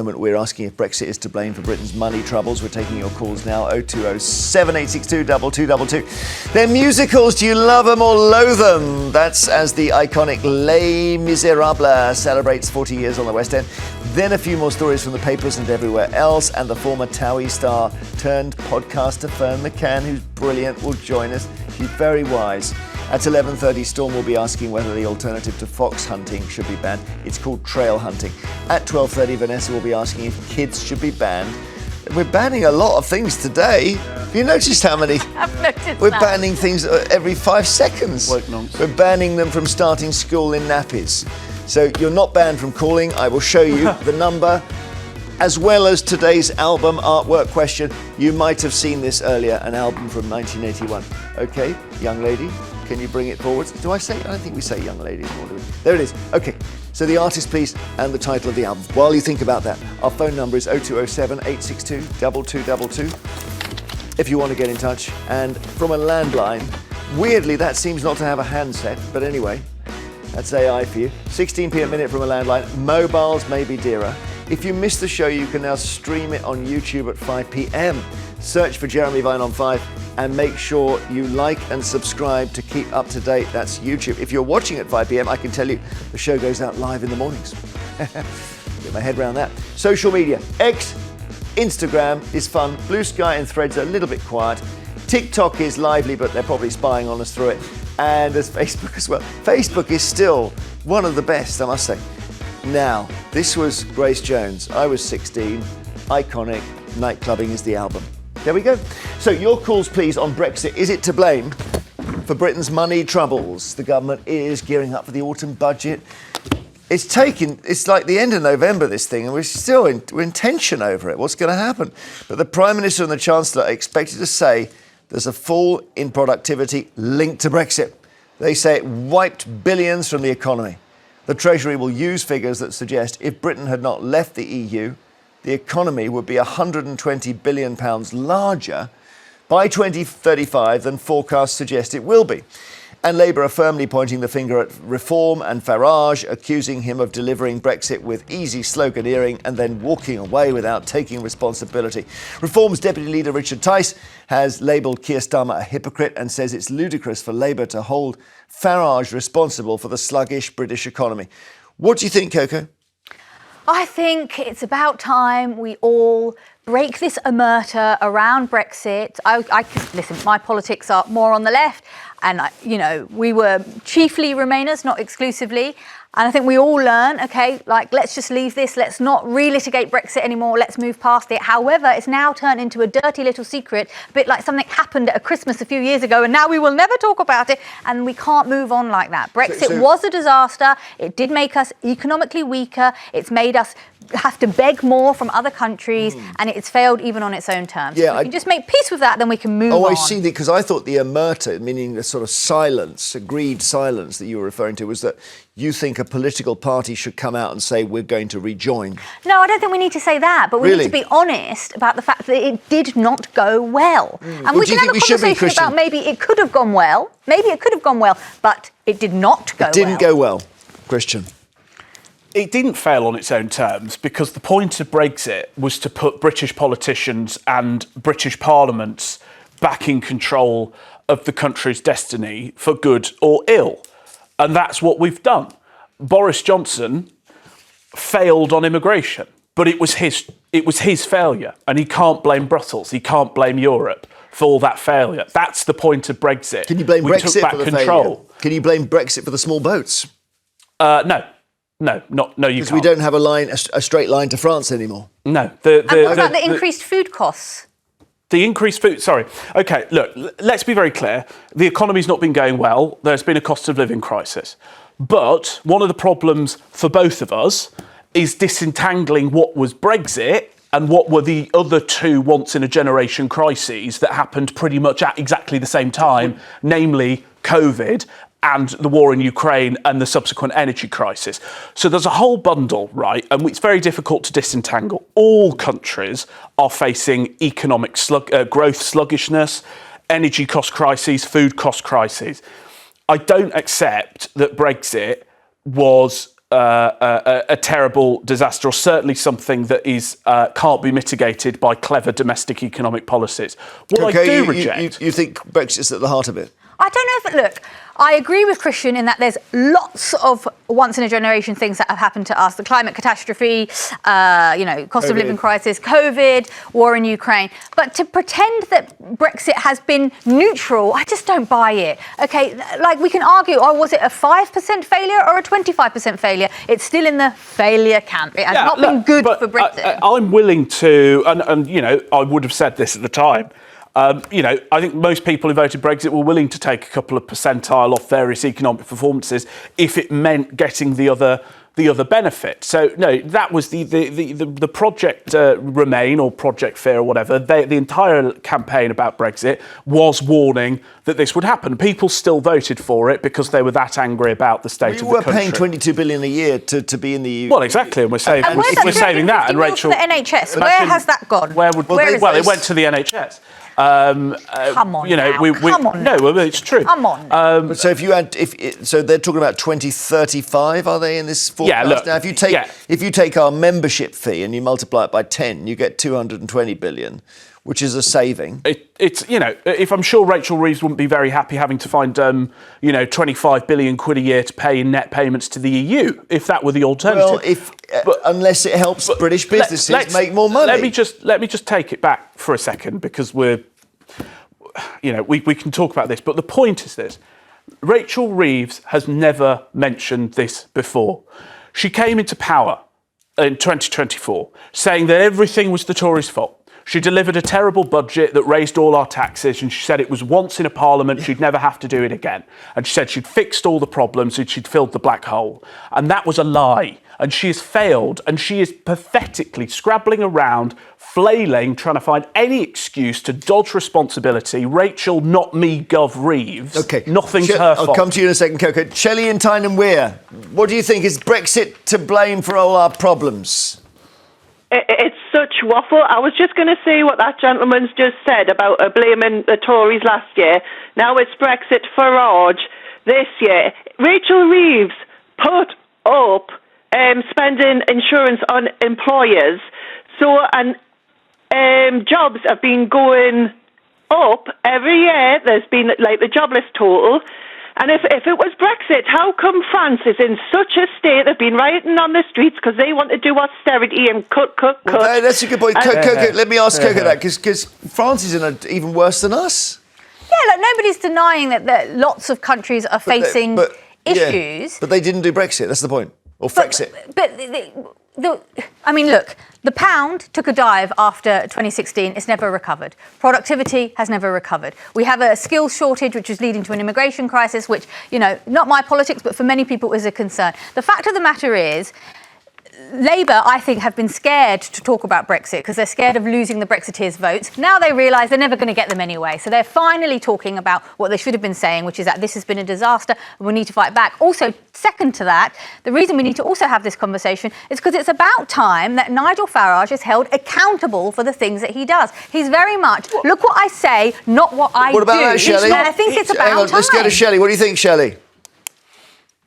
moment, we're asking if Brexit is to blame for Britain's money troubles. We're taking your calls now, 0207-862-2222. They're musicals. Do you love them or loathe them? That's as the iconic Les Miserables celebrates 40 years on the West End. Then a few more stories from the papers and everywhere else. And the former Towie star turned podcaster Fern McCann, who's brilliant, will join us. She's very wise. At 11:30, Storm will be asking whether the alternative to fox hunting should be banned. It's called trail hunting. At 12:30, Vanessa will be asking if kids should be banned. We're banning a lot of things today. Have you noticed how many? I've noticed We're that. banning things every 5 seconds. We're banning them from starting school in nappies. So you're not banned from calling. I will show you the number, as well as today's album artwork question. You might have seen this earlier, an album from 1981. Okay, young lady, can you bring it forward? Do I say? I don't think we say young lady anymore, do we? There it is. Okay, so the artist, please, and the title of the album. While you think about that, our phone number is 0207-862-2222 if you want to get in touch. And from a landline, weirdly, that seems not to have a handset, but anyway, that's AI for you. 16p a minute from a landline. Mobiles may be dearer. If you missed the show, you can now stream it on YouTube at 5 p.m. Search for Jeremy Vine on 5 and make sure you like and subscribe to keep up to date. That's YouTube. If you're watching at 5 p.m, I can tell you the show goes out live in the mornings. Get my head around that. Social media. X, Instagram is fun. Blue Sky and Threads are a little bit quiet. TikTok is lively, but they're probably spying on us through it. And there's Facebook as well. Facebook is still one of the best, I must say. Now, this was Grace Jones. I was 16. Iconic. Nightclubbing is the album. There we go. So your calls, please, on Brexit. Is it to blame for Britain's money troubles? The government is gearing up for the autumn budget. It's like the end of November, this thing, and we're in tension over it. What's going to happen? But the Prime Minister and the Chancellor are expected to say there's a fall in productivity linked to Brexit. They say it wiped billions from the economy. The Treasury will use figures that suggest if Britain had not left the EU, the economy would be £120 billion larger by 2035 than forecasts suggest it will be. And Labour are firmly pointing the finger at Reform and Farage, accusing him of delivering Brexit with easy sloganeering and then walking away without taking responsibility. Reform's Deputy Leader Richard Tice has labelled Keir Starmer a hypocrite and says it's ludicrous for Labour to hold Farage responsible for the sluggish British economy. What do you think, Coco? I think it's about time we all break this omerta around Brexit. Listen, my politics are more on the left, and we were chiefly Remainers, not exclusively. And I think we all learn, okay, let's just leave this. Let's not relitigate Brexit anymore. Let's move past it. However, it's now turned into a dirty little secret, a bit like something happened at Christmas a few years ago, and now we will never talk about it, and we can't move on like that. Brexit was a disaster. It did make us economically weaker. It's made us have to beg more from other countries, and it's failed even on its own terms. Yeah, if we can just make peace with that, then we can move on. Oh, I see. Because I thought the omerta, meaning the sort of silence, agreed silence that you were referring to, was that you think a political party should come out and say we're going to rejoin. No, I don't think we need to say that, but we need to be honest about the fact that it did not go well. And we can have a conversation about maybe it could have gone well. Maybe it could have gone well, but it did not go well. It didn't go well, Christian. It didn't fail on its own terms because the point of Brexit was to put British politicians and British parliaments back in control of the country's destiny for good or ill. And that's what we've done. Boris Johnson failed on immigration, but it was his failure, and he can't blame Brussels. He can't blame Europe for all that failure. That's the point of Brexit. Can you blame Brexit for the failure? Can you blame Brexit for the small boats? No. No, you can't. Because we don't have a straight line to France anymore. No. And what about the increased food costs? The increased food, sorry. OK, look, let's be very clear. The economy's not been going well. There's been a cost of living crisis. But one of the problems for both of us is disentangling what was Brexit and what were the other two once-in-a-generation crises that happened pretty much at exactly the same time, namely COVID and the war in Ukraine and the subsequent energy crisis. So there's a whole bundle, right? And it's very difficult to disentangle. All countries are facing economic growth sluggishness, energy cost crises, food cost crises. I don't accept that Brexit was a terrible disaster, or certainly something that is can't be mitigated by clever domestic economic policies. What I do reject... You think Brexit's at the heart of it? I don't know if look, I agree with Christian in that there's lots of once-in-a-generation things that have happened to us. The climate catastrophe, cost of living crisis, COVID, war in Ukraine. But to pretend that Brexit has been neutral, I just don't buy it. OK, like we can argue, was it a 5% failure or a 25% failure? It's still in the failure camp. It has not been good for Britain. I'm willing to, and I would have said this at the time, I think most people who voted Brexit were willing to take a couple of percentile off various economic performances if it meant getting the other benefit. So no, that was the Project Remain or Project Fear or whatever. The entire campaign about Brexit was warning that this would happen. People still voted for it because they were that angry about the state of the country. We were paying $22 billion a year to be in the EU. Well, exactly, and we're saving that. And Rachel, the NHS, where has that gone? It went to the NHS. Come on, come on. No, it's true. Come on. So so they're talking about 2035, are they in this forecast? Yeah, look, now, if you take our membership fee and you multiply it by 10, you get 220 billion, which is a saving. It's if I'm sure Rachel Reeves wouldn't be very happy having to find 25 billion quid a year to pay in net payments to the EU if that were the alternative. Well, unless it helps British businesses make more money. Let me just take it back for a second, because we can talk about this, but the point is this: Rachel Reeves has never mentioned this before. She came into power in 2024 saying that everything was the Tories' fault. She delivered a terrible budget that raised all our taxes, and she said it was once in a parliament, she'd never have to do it again. And she said she'd fixed all the problems and she'd filled the black hole. And that was a lie. And she has failed, and she is pathetically scrabbling around, flailing, trying to find any excuse to dodge responsibility. Rachel, not me, Gov Reeves. Okay. Nothing's her fault. I'll come to you in a second, Coco. Shelley and Tyne and Weir, what do you think? Is Brexit to blame for all our problems? It's such waffle. I was just going to say what that gentleman's just said about blaming the Tories last year. Now it's Brexit Farage this year. Rachel Reeves put up spending insurance on employers. So, jobs have been going up every year. There's been the jobless total. And if it was Brexit, how come France is in such a state? They've been rioting on the streets because they want to do austerity and cut. Well, that's a good point. Coco, let me ask Coco that, because France is even worse than us. Yeah, nobody's denying that lots of countries are facing issues. Yeah, but they didn't do Brexit, that's the point. Or Frexit. Look, the pound took a dive after 2016. It's never recovered. Productivity has never recovered. We have a skills shortage, which is leading to an immigration crisis, which, not my politics, but for many people is a concern. The fact of the matter is, Labour, I think, have been scared to talk about Brexit because they're scared of losing the Brexiteers' votes. Now they realise they're never going to get them anyway. So they're finally talking about what they should have been saying, which is that this has been a disaster and we need to fight back. Also, second to that, the reason we need to also have this conversation is because it's about time that Nigel Farage is held accountable for the things that he does. He's very much, look what I say, not what I do. What about that, Shelley? And I think it's about time. Let's go to Shelley. What do you think, Shelley?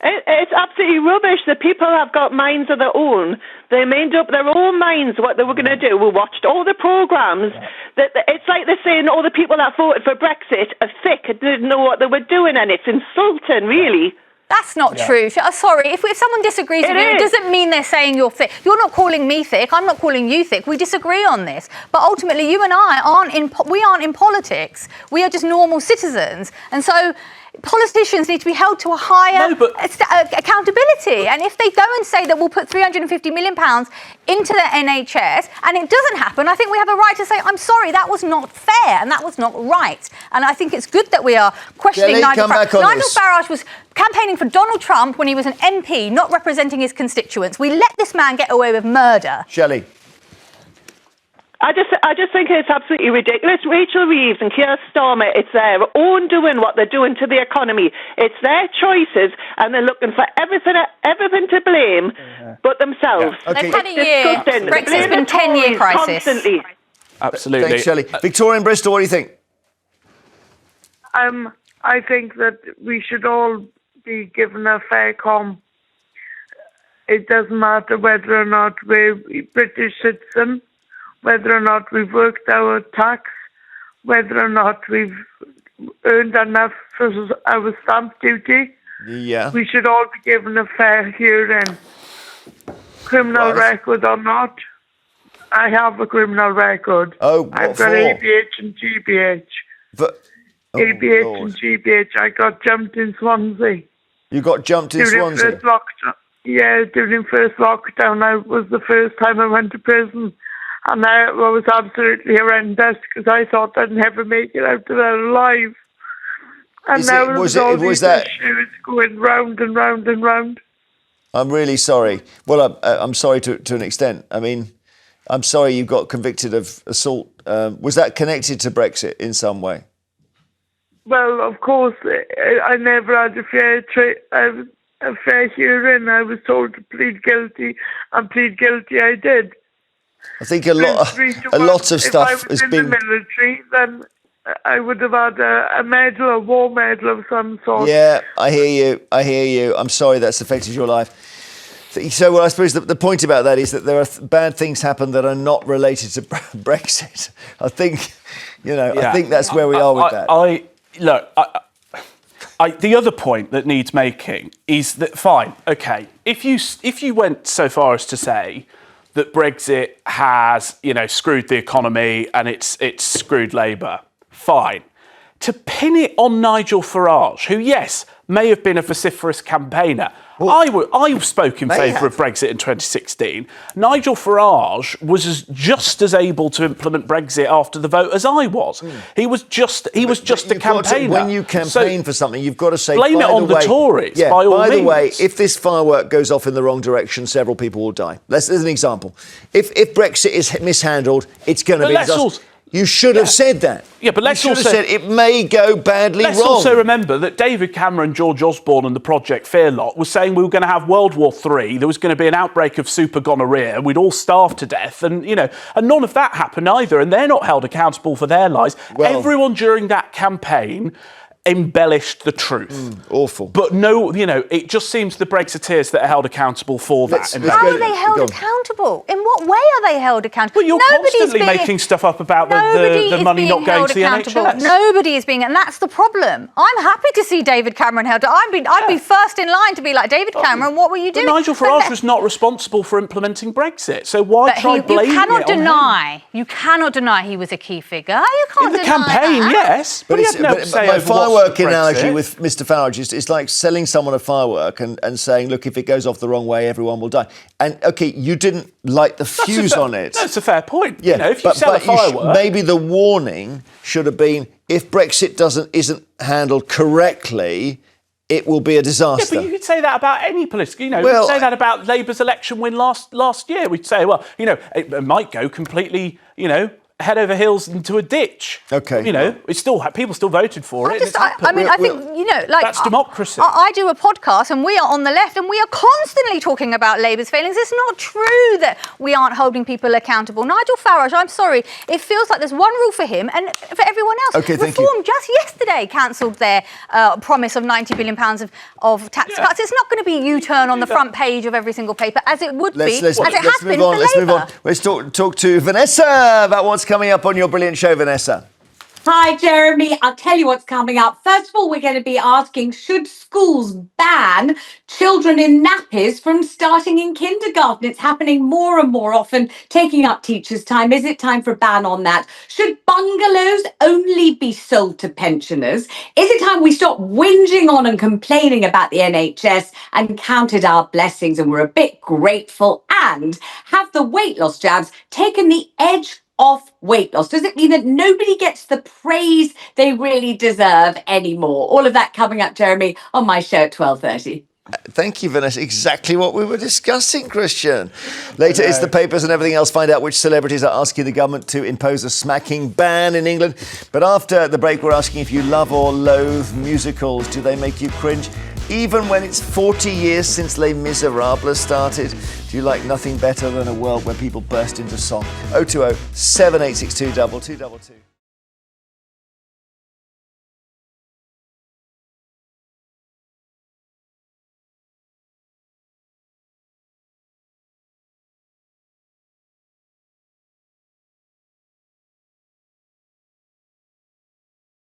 It's absolutely rubbish. The people have got minds of their own. They made up their own minds what they were going to do. We watched all the programmes. It's like they're saying all the people that voted for Brexit are thick and didn't know what they were doing, and it's insulting, really. That's not true. Sorry, if someone disagrees with you, it doesn't mean they're saying you're thick. You're not calling me thick. I'm not calling you thick. We disagree on this. But ultimately, you and I aren't in politics. We are just normal citizens. And so politicians need to be held to a higher accountability. And if they go and say that we'll put £350 million into the NHS and it doesn't happen, I think we have a right to say, I'm sorry, that was not fair and that was not right. And I think it's good that we are questioning Nigel Farage. Nigel Farage was campaigning for Donald Trump when he was an MP, not representing his constituents. We let this man get away with murder. Shelley. I just think it's absolutely ridiculous. Rachel Reeves and Keir Starmer, it's their own doing what they're doing to the economy. It's their choices, and they're looking for everything to blame but themselves. Yeah. Okay. They've had a year. Brexit's been a 10-year crisis. Constantly. Absolutely. Thanks, Shelley. Victoria in Bristol, what do you think? I think that we should all be given a fair it doesn't matter whether or not we're British citizens, whether or not we've worked our tax, whether or not we've earned enough for our stamp duty. Yeah. We should all be given a fair hearing. Criminal record or not. I have a criminal record. Oh, what I've got for? ABH and GBH. ABH Lord. and GBH. I got jumped in Swansea. You got jumped in During Swansea? first lockdown. Yeah, during first lockdown, I was the first time I went to prison. And I was absolutely horrendous because I thought I'd never make it out of there alive. And now there's all these issues going round and round and round. I'm really sorry. Well, I'm sorry to an extent. I mean, I'm sorry you got convicted of assault. Was that connected to Brexit in some way? Well, of course, I never had a fair hearing. I was told to plead guilty, and plead guilty I did. I think a lot of stuff has been. If I was in the military, then I would have had a medal, a war medal of some sort. Yeah, I hear you. I'm sorry that's affected your life. So, well, I suppose the point about that is that there are bad things happen that are not related to Brexit. I think, I think that's where we are with that. The other point that needs making is that, fine, okay, if you went so far as to say that Brexit has, screwed the economy and it's screwed Labour, fine. To pin it on Nigel Farage, who, yes, may have been a vociferous campaigner. I spoke in favour of Brexit in 2016. Nigel Farage was just as able to implement Brexit after the vote as I was. He was just a campaigner. When you campaign for something, you've got to say, blame it on the Tories, by all means. By the way, if this firework goes off in the wrong direction, several people will die. There's an example. If Brexit is mishandled, it's going to be a disaster. You should have said that. Yeah, but let's also said it may go badly wrong. Let's also remember that David Cameron, George Osborne and the Project Fear lot was saying we were going to have World War III, there was going to be an outbreak of super gonorrhea, we'd all starve to death, and none of that happened either, and they're not held accountable for their lies. Well, everyone during that campaign embellished the truth. Awful. But no, it just seems the Brexiteers that are held accountable for that. How are they held accountable? In what way are they held accountable? Well, you're constantly making stuff up about the money not going to the NHS. Nobody is being, and that's the problem. I'm happy to see David Cameron held. I'd be first in line to be like, David Cameron, what were you doing? But Nigel Farage was not responsible for implementing Brexit, so why try blaming it on him? You cannot deny he was a key figure. You can't in the campaign, that. yes. But he had no say over firework analogy with Mr. Farage is like selling someone a firework and saying, look, if it goes off the wrong way, everyone will die. And, OK, you didn't light the fuse on it. That's a fair point. Yeah, if you sell a firework... maybe the warning should have been, if Brexit isn't handled correctly, it will be a disaster. Yeah, but you could say that about any political... you could say that about Labour's election win last year. We'd say, well, it might go completely, head over heels into a ditch. Okay. It's still people still voted for it. I think that's democracy. I do a podcast and we are on the left and we are constantly talking about Labour's failings. It's not true that we aren't holding people accountable. Nigel Farage, I'm sorry, it feels like there's one rule for him and for everyone else. Okay, thank you. Reform just yesterday cancelled their promise of £90 billion of tax cuts. It's not going to be a U-turn on the front page of every single paper as it would be, as it has been for Labour. Let's move on. Let's talk to Vanessa about what's coming up on your brilliant show, Vanessa. Hi, Jeremy. I'll tell you what's coming up. First of all, we're going to be asking, should schools ban children in nappies from starting in kindergarten? It's happening more and more often, taking up teachers' time. Is it time for a ban on that? Should bungalows only be sold to pensioners? Is it time we stop whinging on and complaining about the NHS and counted our blessings and we're a bit grateful? And have the weight loss jabs taken the edge off weight loss? Does it mean that nobody gets the praise they really deserve anymore? All of that coming up, Jeremy, on my show at 12:30. Thank you, Vanessa. Exactly what we were discussing, Christian. Later, it's the papers and everything else. Find out which celebrities are asking the government to impose a smacking ban in England. But after the break, we're asking if you love or loathe musicals. Do they make you cringe? Even when it's 40 years since Les Miserables started, do you like nothing better than a world where people burst into song? 020 7862 2222.